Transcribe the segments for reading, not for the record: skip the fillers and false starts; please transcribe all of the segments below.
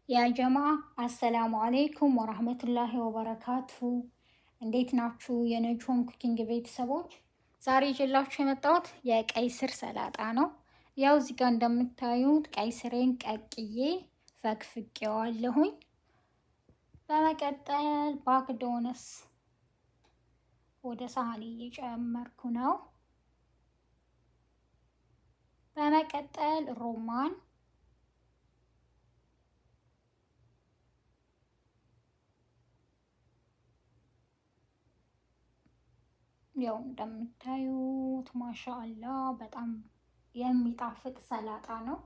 ያ ጀማ አሰላሙ አለይኩም ወራህመቱላሂ ወበረካቱ። እንዴት ናችሁ የነጅሆም ኩኪንግ ቤተሰቦች? ዛሬ ይዤላችሁ የመጣሁት የቀይ ስር ሰላጣ ነው። ያው እዚህ ጋር እንደምታዩት ቀይ ስሬን ቀቅዬ ፈግፍቄዋለሁኝ። በመቀጠል ባግዶነስ ወደ ሳህኔ እየጨመርኩ ነው። በመቀጠል ሮማን ያው እንደምታዩት ማሻአላ በጣም የሚጣፍጥ ሰላጣ ነው።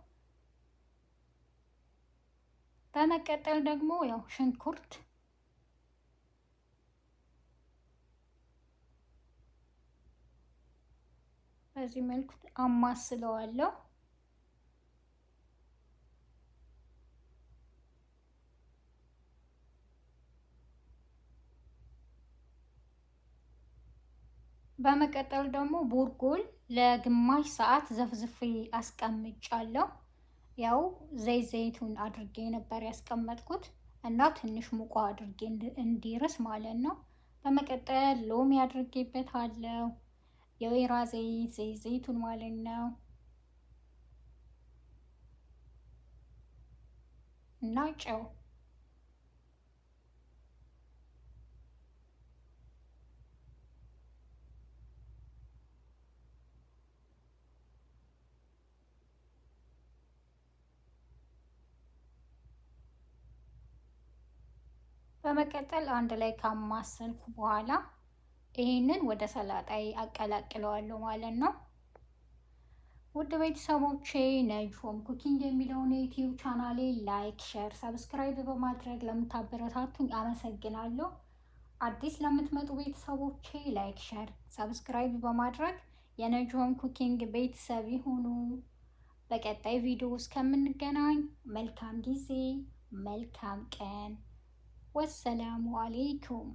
በመቀጠል ደግሞ ያው ሽንኩርት በዚህ መልኩ አማስለዋለሁ። በመቀጠል ደግሞ ቦርጎል ለግማሽ ሰዓት ዘፍዝፌ አስቀምጫለሁ። ያው ዘይቱን አድርጌ ነበር ያስቀመጥኩት እና ትንሽ ሙቋ አድርጌ እንዲርስ ማለት ነው። በመቀጠል ሎሚ አድርጌበታለሁ። የወይራ ዘይቱን ማለት ነው እና ጨው በመቀጠል አንድ ላይ ካማሰልኩ በኋላ ይሄንን ወደ ሰላጣይ አቀላቅለዋለሁ ማለት ነው። ውድ ቤተሰቦቼ ነጅሆም ኩኪንግ የሚለውን የዩቲዩብ ቻናሌ ላይክ፣ ሼር፣ ሰብስክራይብ በማድረግ ለምታበረታቱኝ አመሰግናለሁ። አዲስ ለምትመጡ ቤተሰቦቼ ላይክ፣ ሼር፣ ሰብስክራይብ በማድረግ የነጅሆም ኩኪንግ ቤተሰብ ይሁኑ። በቀጣይ ቪዲዮ እስከምንገናኝ መልካም ጊዜ፣ መልካም ቀን። ወሰላሙ አሌይኩም